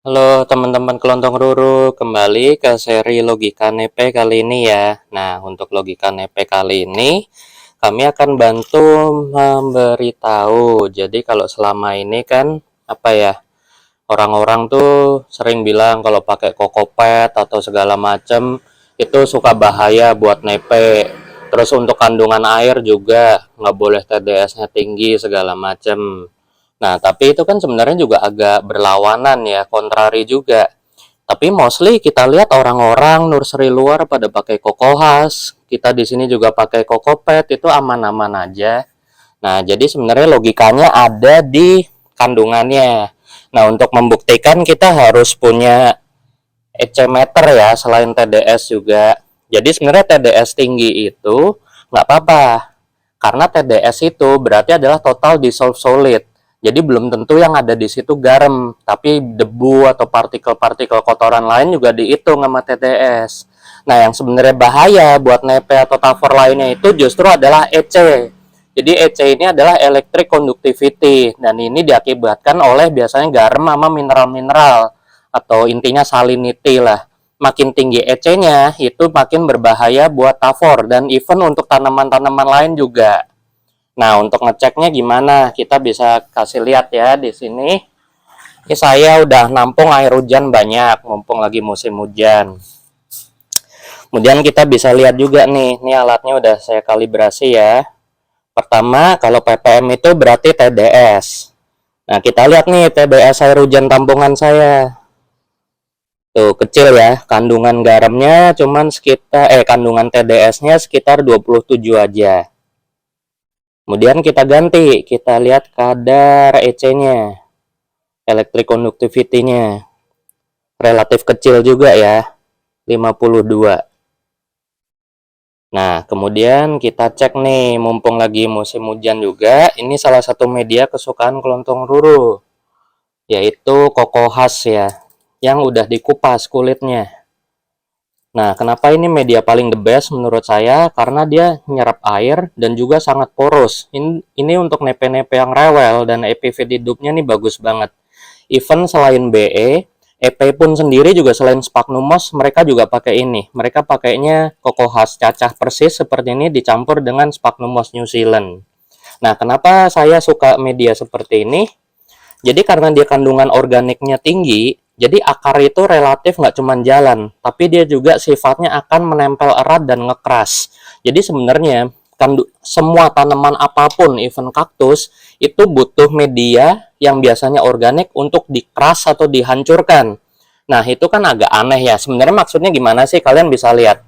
Halo teman-teman kelontong ruru, kembali ke seri logika nepe kali ini ya. Nah, untuk logika nepe kali ini, kami akan bantu memberitahu. Jadi kalau selama ini kan, orang-orang tuh sering bilang kalau pakai kokopet atau segala macam itu suka bahaya buat nepe. Terus untuk kandungan air juga nggak boleh TDS-nya tinggi segala macam. Nah, tapi itu kan sebenarnya juga agak berlawanan ya, kontrari juga. Tapi mostly kita lihat orang-orang nursery luar pada pakai kokohas, kita di sini juga pakai kokopet, itu aman-aman aja. Nah, jadi sebenarnya logikanya ada di kandungannya. Nah, untuk membuktikan kita harus punya EC meter ya, selain TDS juga. Jadi sebenarnya TDS tinggi itu nggak apa-apa, karena TDS itu berarti adalah total dissolved solid. Jadi belum tentu yang ada di situ garam, tapi debu atau partikel-partikel kotoran lain juga dihitung sama TDS. Nah, yang sebenarnya bahaya buat nepe atau tafor lainnya itu justru adalah EC. Jadi EC ini adalah electric conductivity, dan ini diakibatkan oleh biasanya garam sama mineral-mineral, atau intinya salinity lah. Makin tinggi EC-nya itu makin berbahaya buat tafor dan even untuk tanaman-tanaman lain juga. Nah, untuk ngeceknya gimana? Kita bisa kasih lihat ya di sini. Ini saya udah nampung air hujan banyak, mumpung lagi musim hujan. Kemudian kita bisa lihat juga nih, ini alatnya udah saya kalibrasi ya. Pertama, kalau ppm itu berarti TDS. Nah, kita lihat nih TDS air hujan tampungan saya. Tuh, kecil ya. Kandungan garamnya cuman sekitar kandungan TDS-nya sekitar 27 aja. Kemudian kita ganti, kita lihat kadar EC-nya, electric conductivity-nya. Relatif kecil juga ya, 52. Nah, kemudian kita cek nih, mumpung lagi musim hujan juga, ini salah satu media kesukaan kelontong ruru, yaitu kokohas ya, yang udah dikupas kulitnya. Nah, kenapa ini media paling the best menurut saya? Karena dia nyerap air dan juga sangat poros. Ini untuk nepe-nepe yang rewel dan epifit hidupnya nih bagus banget. Even selain BE, EP pun sendiri juga selain Sphagnumos, mereka juga pakai ini. Mereka pakainya kokohas cacah persis seperti ini dicampur dengan Sphagnumos New Zealand. Nah, kenapa saya suka media seperti ini? Jadi karena dia kandungan organiknya tinggi, jadi akar itu relatif nggak cuma jalan, tapi dia juga sifatnya akan menempel erat dan ngekeras. Jadi sebenarnya semua tanaman apapun, even kaktus, itu butuh media yang biasanya organik untuk dikeras atau dihancurkan. Nah, itu kan agak aneh ya. Sebenarnya maksudnya gimana sih? Kalian bisa lihat.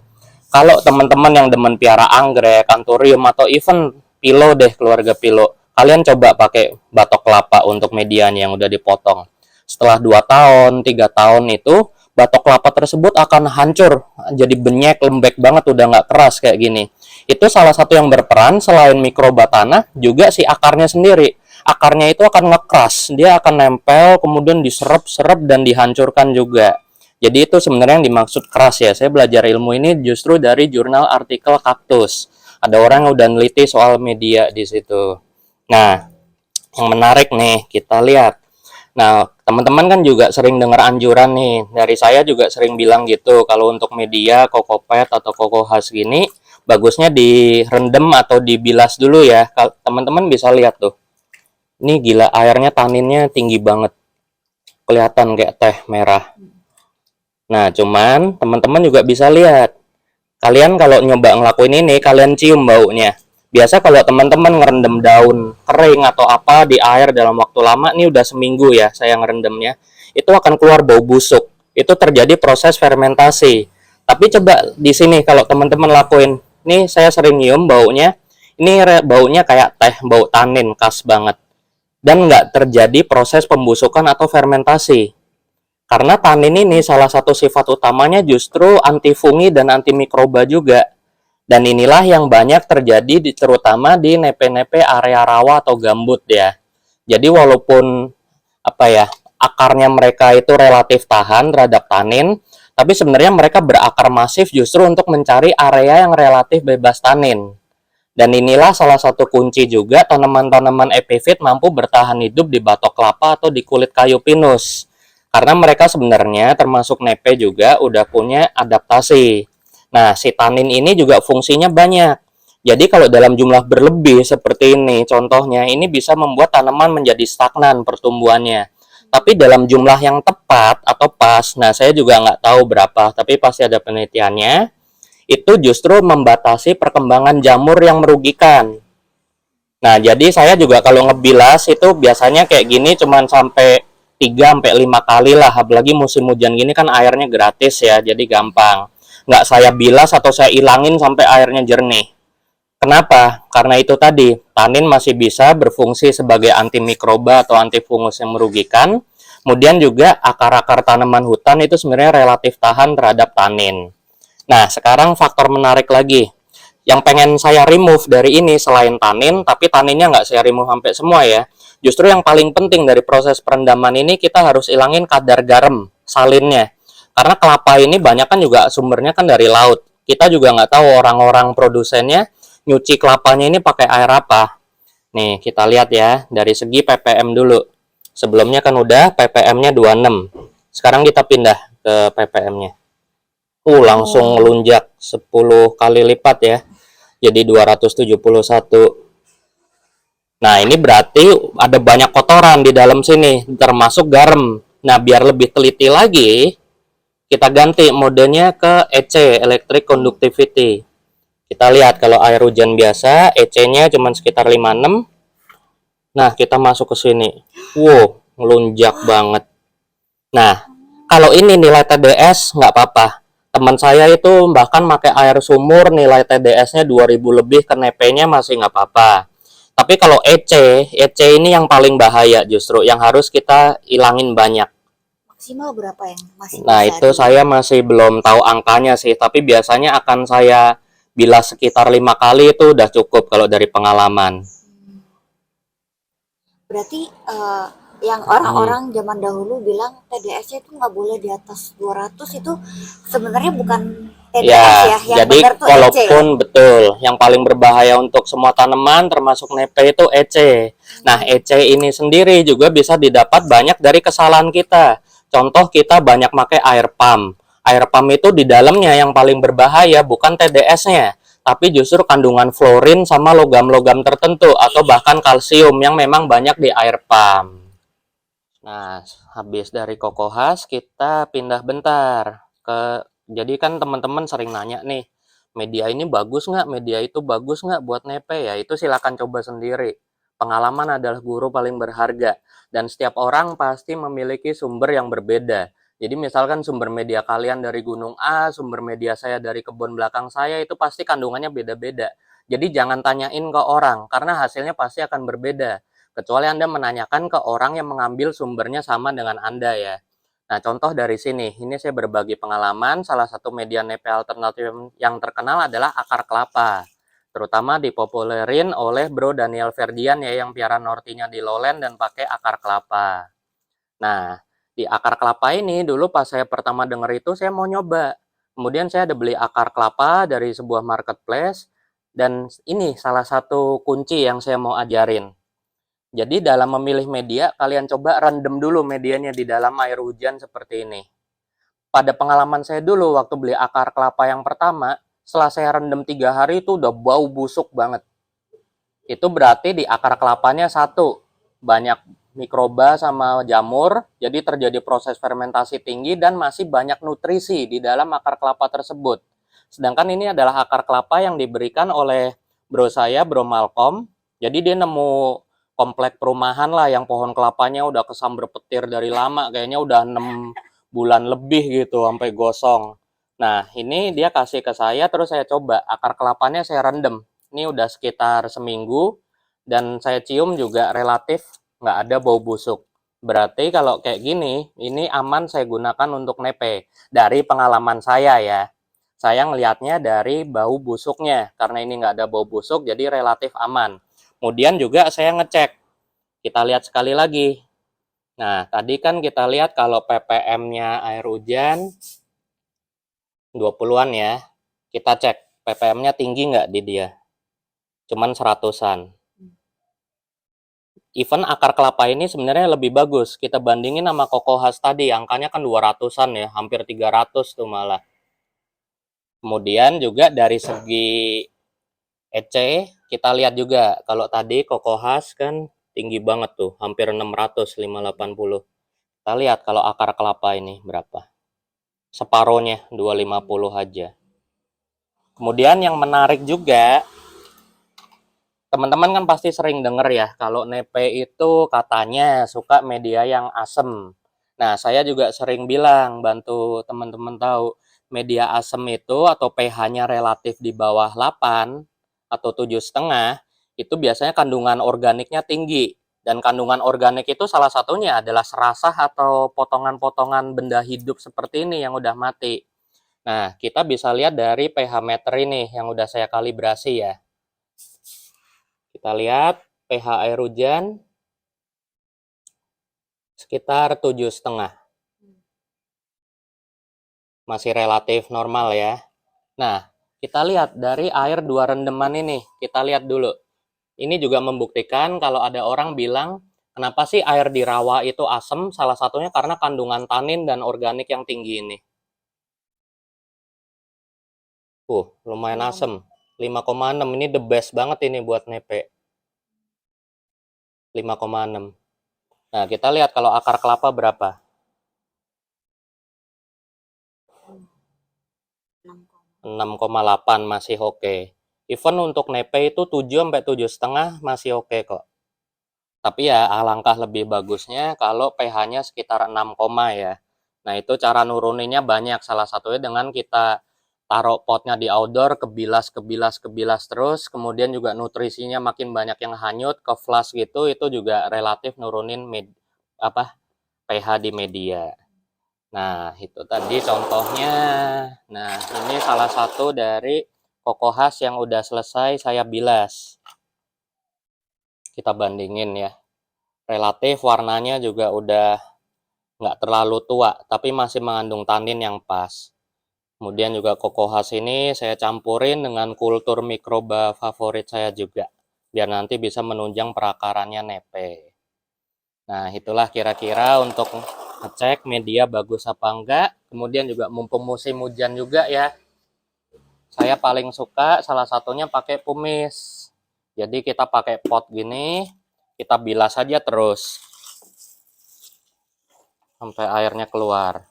Kalau teman-teman yang demen piara anggrek, anthurium, atau even pilo deh, keluarga pilo, kalian coba pakai batok kelapa untuk medianya yang udah dipotong. Setelah 2 tahun, 3 tahun itu, batok kelapa tersebut akan hancur, jadi benyek, lembek banget, udah nggak keras kayak gini. Itu salah satu yang berperan, selain mikroba tanah, juga si akarnya sendiri. Akarnya itu akan ngekeras, dia akan nempel, kemudian diserap-serap dan dihancurkan juga. Jadi itu sebenarnya yang dimaksud keras ya. Saya belajar ilmu ini justru dari jurnal artikel kaktus. Ada orang yang udah neliti soal media di situ. Nah, yang menarik nih, kita lihat. Nah, teman-teman kan juga sering dengar anjuran nih. Dari saya juga sering bilang gitu, kalau untuk media, kokopet atau kokohas gini, bagusnya direndam atau dibilas dulu ya. Teman-teman bisa lihat tuh. Ini gila, airnya taninnya tinggi banget. Kelihatan kayak teh merah. Nah, cuman teman-teman juga bisa lihat. Kalian kalau nyoba ngelakuin ini, kalian cium baunya. Biasa kalau teman-teman ngerendam daun kering atau apa di air dalam waktu lama, nih udah seminggu ya saya ngerendamnya, itu akan keluar bau busuk. Itu terjadi proses fermentasi. Tapi coba di sini kalau teman-teman lakuin, nih saya sering nyium baunya, ini baunya kayak teh, bau tanin khas banget. Dan nggak terjadi proses pembusukan atau fermentasi. Karena tanin ini salah satu sifat utamanya justru antifungi dan antimikroba juga. Dan inilah yang banyak terjadi terutama di nepe-nepe area rawa atau gambut ya. Jadi walaupun akarnya mereka itu relatif tahan terhadap tanin, tapi sebenarnya mereka berakar masif justru untuk mencari area yang relatif bebas tanin. Dan inilah salah satu kunci juga tanaman-tanaman epifit mampu bertahan hidup di batok kelapa atau di kulit kayu pinus. Karena mereka sebenarnya termasuk nepe juga udah punya adaptasi. Nah, si tanin ini juga fungsinya banyak. Jadi kalau dalam jumlah berlebih seperti ini, contohnya ini bisa membuat tanaman menjadi stagnan pertumbuhannya. Tapi dalam jumlah yang tepat atau pas, nah saya juga nggak tahu berapa, tapi pasti ada penelitiannya, itu justru membatasi perkembangan jamur yang merugikan. Nah, jadi saya juga kalau ngebilas itu biasanya kayak gini cuman sampai 3 sampai 5 kali lah, apalagi musim hujan gini kan airnya gratis ya, jadi gampang. Nggak saya bilas atau saya ilangin sampai airnya jernih. Kenapa? Karena itu tadi, tanin masih bisa berfungsi sebagai antimikroba atau antifungus yang merugikan. Kemudian juga akar-akar tanaman hutan itu sebenarnya relatif tahan terhadap tanin. Nah, sekarang faktor menarik lagi yang pengen saya remove dari ini selain tanin, tapi taninnya nggak saya remove sampai semua ya. Justru yang paling penting dari proses perendaman ini kita harus ilangin kadar garam salinnya. Karena kelapa ini banyak kan juga sumbernya kan dari laut. Kita juga nggak tahu orang-orang produsennya nyuci kelapanya ini pakai air apa. Nih kita lihat ya dari segi ppm dulu. Sebelumnya kan udah ppm-nya 26. Sekarang kita pindah ke ppm-nya. Langsung melunjak 10 kali lipat ya. Jadi 271. Nah, ini berarti ada banyak kotoran di dalam sini, termasuk garam. Nah, biar lebih teliti lagi, kita ganti modenya ke EC, Electric Conductivity. Kita lihat kalau air hujan biasa, EC-nya cuma sekitar 56. Nah, kita masuk ke sini. Wow, melunjak banget. Nah, kalau ini nilai TDS nggak apa-apa. Teman saya itu bahkan pakai air sumur nilai TDS-nya 2000 lebih ke NP-nya masih nggak apa-apa. Tapi kalau EC ini yang paling bahaya justru, yang harus kita ilangin banyak. Maksimal berapa yang masih Nah, bisa itu saya masih belum tahu angkanya sih, tapi biasanya akan saya bilas sekitar 5 kali itu udah cukup kalau dari pengalaman. Berarti yang orang-orang zaman dahulu bilang TDS-nya itu nggak boleh di atas 200 itu sebenarnya bukan TDS Ya, ya, yang jadi benar tuh EC ya. walaupun betul, yang paling berbahaya untuk semua tanaman termasuk nepe itu EC. Nah, EC ini sendiri juga bisa didapat banyak dari kesalahan kita. Contoh kita banyak pakai air pump. Air pump itu di dalamnya yang paling berbahaya bukan TDS-nya, tapi justru kandungan fluorin sama logam-logam tertentu atau bahkan kalsium yang memang banyak di air pump. Nah, habis dari kokohas kita pindah bentar ke, jadi kan teman-teman sering nanya nih, media ini bagus nggak? Media itu bagus nggak buat nepe ya? Itu silakan coba sendiri. Pengalaman adalah guru paling berharga dan setiap orang pasti memiliki sumber yang berbeda. Jadi misalkan sumber media kalian dari gunung A, sumber media saya dari kebun belakang saya itu pasti kandungannya beda-beda. Jadi jangan tanyain ke orang karena hasilnya pasti akan berbeda. Kecuali Anda menanyakan ke orang yang mengambil sumbernya sama dengan Anda ya. Nah, contoh dari sini, ini saya berbagi pengalaman, salah satu media nepe alternatif yang terkenal adalah akar kelapa. Terutama dipopulerin oleh Bro Daniel Ferdian ya, yang piara Nortinya di Lowland dan pakai akar kelapa. Nah, di akar kelapa ini dulu pas saya pertama denger itu saya mau nyoba. Kemudian saya ada beli akar kelapa dari sebuah marketplace, dan ini salah satu kunci yang saya mau ajarin. Jadi dalam memilih media, kalian coba rendam dulu medianya di dalam air hujan seperti ini. Pada pengalaman saya dulu waktu beli akar kelapa yang pertama, setelah saya rendam 3 hari itu udah bau busuk banget. Itu berarti di akar kelapanya satu, banyak mikroba sama jamur, jadi terjadi proses fermentasi tinggi dan masih banyak nutrisi di dalam akar kelapa tersebut. Sedangkan ini adalah akar kelapa yang diberikan oleh bro saya, Bro Malcolm. Jadi dia nemu komplek perumahan lah yang pohon kelapanya udah kesambar petir dari lama, kayaknya udah 6 bulan lebih gitu sampai gosong. Nah, ini dia kasih ke saya terus saya coba, akar kelapanya saya rendam. Ini udah sekitar seminggu dan saya cium juga relatif nggak ada bau busuk. Berarti kalau kayak gini, ini aman saya gunakan untuk nepe. Dari pengalaman saya ya. Saya ngelihatnya dari bau busuknya. Karena ini nggak ada bau busuk, jadi relatif aman. Kemudian juga saya ngecek. Kita lihat sekali lagi. Nah, tadi kan kita lihat kalau ppm-nya air hujan 20-an ya. Kita cek ppm-nya tinggi nggak di dia. Cuman 100-an. Even akar kelapa ini sebenarnya lebih bagus. Kita bandingin sama Cocohas tadi, angkanya kan 200-an ya, hampir 300 tuh malah. Kemudian juga dari segi EC, kita lihat juga. Kalau tadi Cocohas kan tinggi banget tuh, hampir 600, 580. Kita lihat kalau akar kelapa ini berapa. Separohnya, 250 aja. Kemudian yang menarik juga, teman-teman kan pasti sering denger ya, kalau nepe itu katanya suka media yang asem. Nah, saya juga sering bilang, bantu teman-teman tahu, media asem itu atau pH-nya relatif di bawah 8 atau 7,5, itu biasanya kandungan organiknya tinggi. Dan kandungan organik itu salah satunya adalah serasah atau potongan-potongan benda hidup seperti ini yang udah mati. Nah, kita bisa lihat dari pH meter ini yang udah saya kalibrasi ya. Kita lihat pH air hujan sekitar 7,5. Masih relatif normal ya. Nah, kita lihat dari air 2 rendeman ini. Kita lihat dulu. Ini juga membuktikan kalau ada orang bilang, kenapa sih air di rawa itu asam? Salah satunya karena kandungan tanin dan organik yang tinggi ini. Lumayan asam. 5,6. Ini the best banget ini buat nepe. 5,6. Nah, kita lihat kalau akar kelapa berapa. 6,8 masih oke. Even untuk nepe itu 7 sampai 7,5 masih oke kok. Tapi ya alangkah lebih bagusnya kalau pH-nya sekitar 6, ya. Nah, itu cara nuruninnya banyak. Salah satunya dengan kita taruh potnya di outdoor, kebilas terus, kemudian juga nutrisinya makin banyak yang hanyut, ke flash gitu, itu juga relatif nurunin pH di media. Nah, itu tadi contohnya. Nah, ini salah satu dari Cocohas yang udah selesai saya bilas. Kita bandingin ya. Relatif warnanya juga udah nggak terlalu tua, tapi masih mengandung tanin yang pas. Kemudian juga Cocohas ini saya campurin dengan kultur mikroba favorit saya juga, biar nanti bisa menunjang perakarannya nepe. Nah, itulah kira-kira untuk ngecek media bagus apa enggak. Kemudian juga mumpung musim hujan juga ya, saya paling suka salah satunya pakai pumis. Jadi kita pakai pot gini, kita bilas saja terus sampai airnya keluar.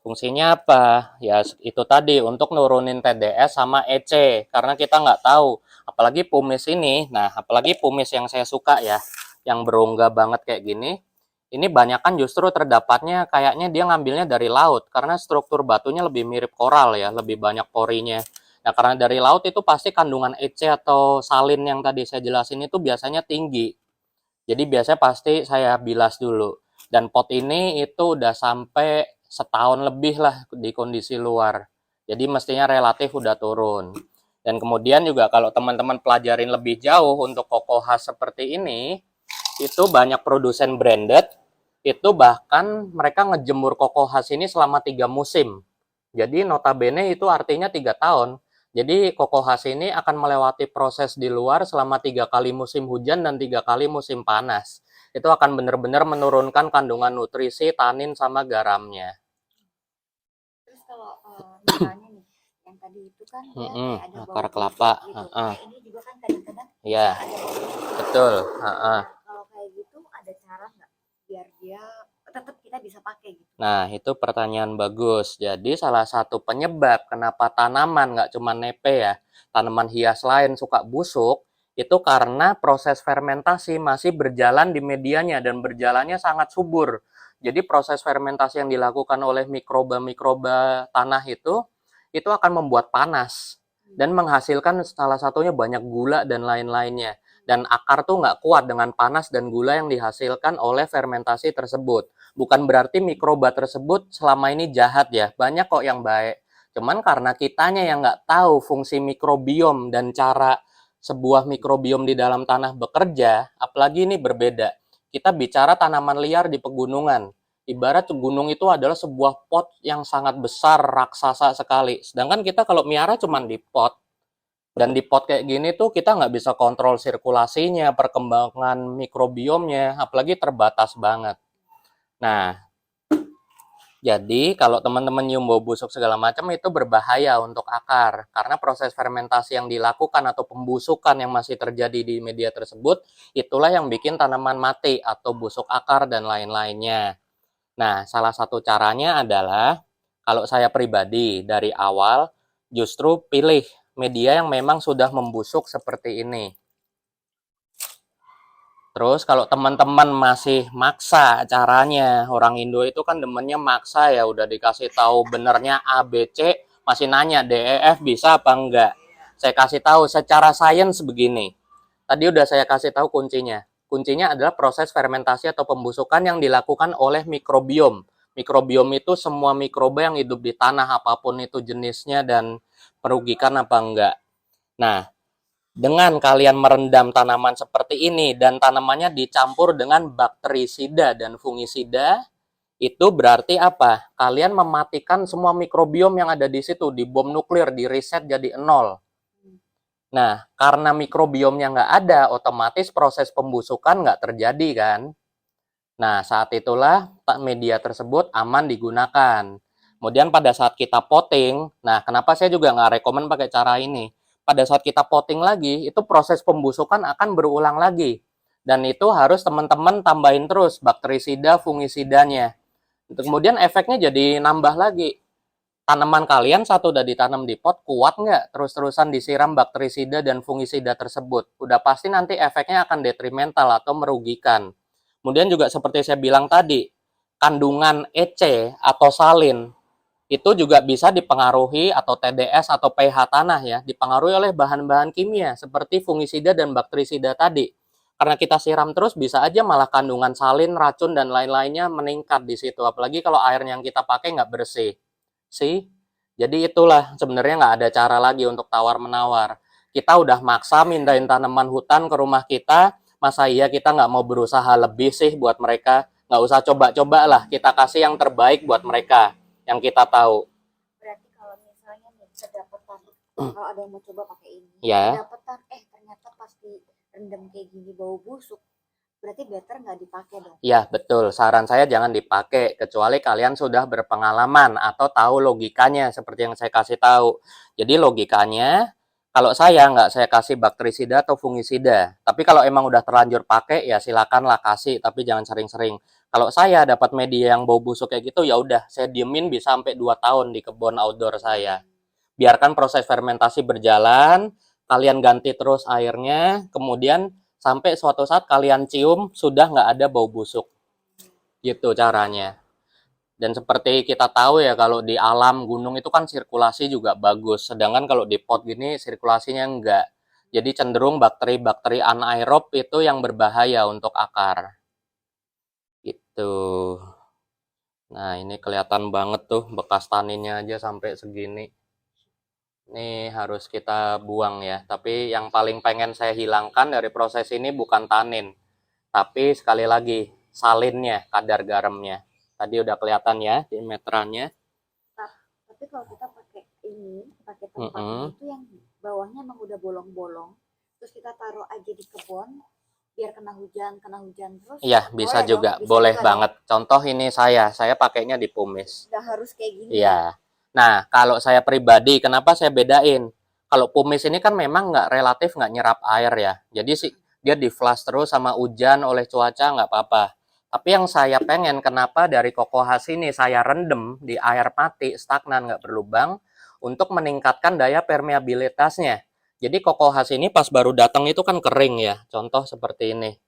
Fungsinya apa? Ya itu tadi, untuk nurunin TDS sama EC, karena kita nggak tahu. Apalagi pumis ini, nah apalagi pumis yang saya suka ya, yang berongga banget kayak gini, ini banyak kan justru terdapatnya kayaknya dia ngambilnya dari laut, karena struktur batunya lebih mirip koral ya, lebih banyak porinya. Nah, karena dari laut itu pasti kandungan EC atau salin yang tadi saya jelasin itu biasanya tinggi. Jadi biasanya pasti saya bilas dulu. Dan pot ini itu udah sampai setahun lebih lah di kondisi luar. Jadi mestinya relatif udah turun. Dan kemudian juga kalau teman-teman pelajarin lebih jauh untuk Cocohas seperti ini, itu banyak produsen branded, itu bahkan mereka ngejemur Cocohas ini selama 3 musim. Jadi notabene itu artinya 3 tahun. Jadi Cocohas ini akan melewati proses di luar selama 3 kali musim hujan dan 3 kali musim panas. Itu akan benar-benar menurunkan kandungan nutrisi, tanin, sama garamnya. Terus kalau misalnya nih, yang tadi itu kan dia kayak ada Akar bau kelapa. gitu. Nah, ini juga kan kadang-kadang Iya, ada bau. betul. Nah, kalau kayak gitu ada cara nggak biar dia tetap kita bisa pakai gitu? Nah, itu pertanyaan bagus. Jadi salah satu penyebab kenapa tanaman, nggak cuma nepe ya, tanaman hias lain suka busuk, itu karena proses fermentasi masih berjalan di medianya dan berjalannya sangat subur. Jadi proses fermentasi yang dilakukan oleh mikroba-mikroba tanah itu akan membuat panas dan menghasilkan salah satunya banyak gula dan lain-lainnya. Dan akar tuh nggak kuat dengan panas dan gula yang dihasilkan oleh fermentasi tersebut. Bukan berarti mikroba tersebut selama ini jahat ya, banyak kok yang baik. Cuman karena kitanya yang nggak tahu fungsi mikrobiom dan cara sebuah mikrobiom di dalam tanah bekerja, apalagi ini berbeda. Kita bicara tanaman liar di pegunungan. Ibarat gunung itu adalah sebuah pot yang sangat besar, raksasa sekali. Sedangkan kita kalau miara cuma di pot. Dan di pot kayak gini tuh kita nggak bisa kontrol sirkulasinya, perkembangan mikrobiomnya, apalagi terbatas banget. Nah, jadi kalau teman-teman nyium bau busuk segala macam itu berbahaya untuk akar. Karena proses fermentasi yang dilakukan atau pembusukan yang masih terjadi di media tersebut, itulah yang bikin tanaman mati atau busuk akar dan lain-lainnya. Nah, salah satu caranya adalah, kalau saya pribadi dari awal justru pilih media yang memang sudah membusuk seperti ini. Terus kalau teman-teman masih maksa caranya, orang Indo itu kan demennya maksa ya, udah dikasih tahu benernya A, B, C, masih nanya D, E, F bisa apa enggak. Saya kasih tahu secara sains begini. Tadi udah saya kasih tahu kuncinya. Kuncinya adalah proses fermentasi atau pembusukan yang dilakukan oleh mikrobiom. Mikrobiom itu semua mikroba yang hidup di tanah, apapun itu jenisnya dan merugikan apa enggak. Nah, dengan kalian merendam tanaman seperti ini dan tanamannya dicampur dengan bakterisida dan fungisida, itu berarti apa? Kalian mematikan semua mikrobiom yang ada di situ, dibom nuklir, di reset jadi nol. Nah, karena mikrobiomnya nggak ada, otomatis proses pembusukan nggak terjadi kan? Nah, saat itulah media tersebut aman digunakan. Kemudian pada saat kita potting, nah kenapa saya juga nggak rekomen pakai cara ini? Pada saat kita potting lagi, itu proses pembusukan akan berulang lagi. Dan itu harus teman-teman tambahin terus bakterisida, fungisidanya. Kemudian efeknya jadi nambah lagi. Tanaman kalian satu udah ditanam di pot, kuat nggak terus-terusan disiram bakterisida dan fungisida tersebut? Udah pasti nanti efeknya akan detrimental atau merugikan. Kemudian juga seperti saya bilang tadi, kandungan EC atau salin itu juga bisa dipengaruhi, atau TDS atau pH tanah ya, dipengaruhi oleh bahan-bahan kimia seperti fungisida dan bakterisida tadi. Karena kita siram terus bisa aja malah kandungan salin, racun dan lain-lainnya meningkat di situ. Apalagi kalau air yang kita pakai nggak bersih. Sih, jadi itulah sebenarnya nggak ada cara lagi untuk tawar-menawar. Kita udah maksa mindahin tanaman hutan ke rumah kita, masa iya kita nggak mau berusaha lebih sih buat mereka? Nggak usah coba-coba lah, kita kasih yang terbaik buat mereka, yang kita tahu. Berarti kalau misalnya nih kedapatan, kalau ada yang mau coba pakai ini, Ya, kedapatan ternyata pasti rendam kayak gini bau busuk, berarti better nggak dipakai dong. ya betul. Saran saya jangan dipakai, kecuali kalian sudah berpengalaman atau tahu logikanya seperti yang saya kasih tahu. Jadi logikanya, kalau saya nggak saya kasih bakterisida atau fungisida. Tapi kalau emang udah terlanjur pakai, ya silakanlah kasih, tapi jangan sering-sering. Kalau saya dapat media yang bau busuk kayak gitu, ya udah saya diemin bisa sampai 2 tahun di kebun outdoor saya. Biarkan proses fermentasi berjalan, kalian ganti terus airnya, kemudian sampai suatu saat kalian cium sudah nggak ada bau busuk. Gitu caranya. Dan seperti kita tahu ya, kalau di alam gunung itu kan sirkulasi juga bagus, sedangkan kalau di pot gini sirkulasinya enggak. Jadi cenderung bakteri-bakteri anaerob itu yang berbahaya untuk akar. Gitu. Nah, ini kelihatan banget tuh bekas taninnya aja sampai segini. Ini harus kita buang ya. Tapi yang paling pengen saya hilangkan dari proses ini bukan tanin, tapi sekali lagi salinnya, kadar garamnya. Tadi udah kelihatan ya di meterannya. Tapi kalau kita pakai ini, pakai tempat ini tuh yang bawahnya emang udah bolong-bolong, terus kita taruh aja di kebun, biar kena hujan terus. Iya, bisa boleh juga, dong, bisa boleh juga banget. dong. Contoh ini saya pakainya di pumis. Udah harus kayak gini ya. Iya. Nah, kalau saya pribadi, kenapa saya bedain? Kalau pumis ini kan memang nggak nyerap air ya. Jadi sih dia di flash terus sama hujan oleh cuaca nggak apa-apa. Tapi yang saya pengen, kenapa dari kokohas ini saya rendem di air mati, stagnan, nggak berlubang, untuk meningkatkan daya permeabilitasnya. Jadi kokohas ini pas baru datang itu kan kering ya, contoh seperti ini.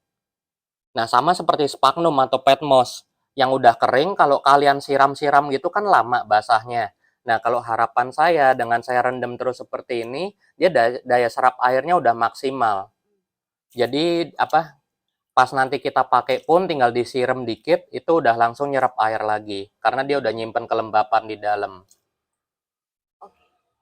Nah, sama seperti sphagnum atau petmos yang udah kering, kalau kalian siram-siram gitu kan lama basahnya. Nah, kalau harapan saya dengan saya rendam terus seperti ini, dia daya serap airnya udah maksimal. Jadi apa? Pas nanti kita pakai pun tinggal disiram dikit, itu udah langsung nyerap air lagi karena dia udah nyimpen kelembapan di dalam.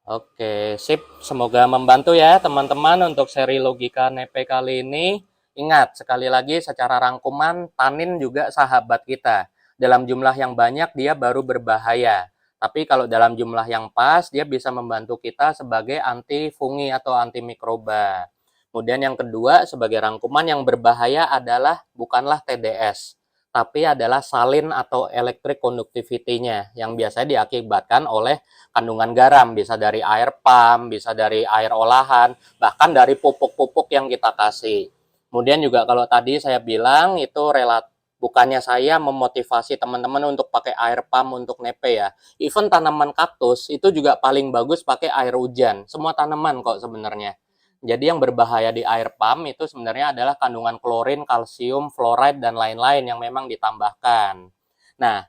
Oke, sip. Semoga membantu ya teman-teman untuk seri logika NEPE kali ini. Ingat, sekali lagi secara rangkuman, tanin juga sahabat kita. Dalam jumlah yang banyak dia baru berbahaya. Tapi kalau dalam jumlah yang pas, dia bisa membantu kita sebagai anti fungi atau anti mikroba. Kemudian yang kedua, sebagai rangkuman yang berbahaya adalah bukanlah TDS, tapi adalah salin atau electric conductivity-nya yang biasanya diakibatkan oleh kandungan garam, bisa dari air pump, bisa dari air olahan, bahkan dari pupuk-pupuk yang kita kasih. Kemudian juga kalau tadi saya bilang itu bukannya saya memotivasi teman-teman untuk pakai air pump untuk nepe ya. Even tanaman kaktus itu juga paling bagus pakai air hujan. Semua tanaman kok sebenarnya. Jadi yang berbahaya di air pump itu sebenarnya adalah kandungan klorin, kalsium, fluoride, dan lain-lain yang memang ditambahkan. Nah,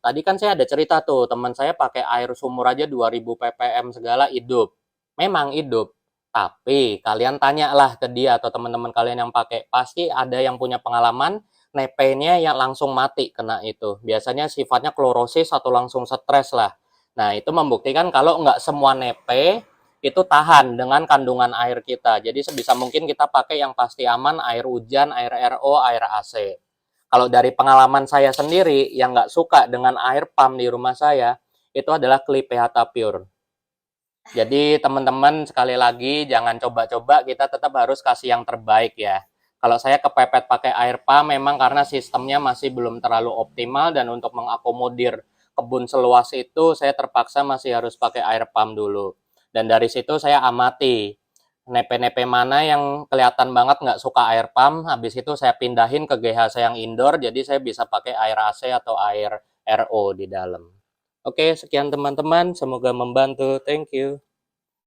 tadi kan saya ada cerita tuh, teman saya pakai air sumur aja 2000 ppm segala hidup. Memang hidup. Tapi kalian tanyalah ke dia atau teman-teman kalian yang pakai, pasti ada yang punya pengalaman nepenya yang langsung mati kena itu. Biasanya sifatnya klorosis atau langsung stres lah. Nah, itu membuktikan kalau nggak semua nepe itu tahan dengan kandungan air kita. Jadi sebisa mungkin kita pakai yang pasti aman, air hujan, air RO, air AC. Kalau dari pengalaman saya sendiri, yang nggak suka dengan air pump di rumah saya, itu adalah Clip PHT Pure. Jadi teman-teman sekali lagi jangan coba-coba, kita tetap harus kasih yang terbaik ya. Kalau saya kepepet pakai air pump memang karena sistemnya masih belum terlalu optimal dan untuk mengakomodir kebun seluas itu saya terpaksa masih harus pakai air pump dulu. Dan dari situ saya amati nepe-nepe mana yang kelihatan banget nggak suka air pump, habis itu saya pindahin ke GH saya yang indoor, jadi saya bisa pakai air AC atau air RO di dalam. Oke, sekian teman-teman, semoga membantu. Thank you.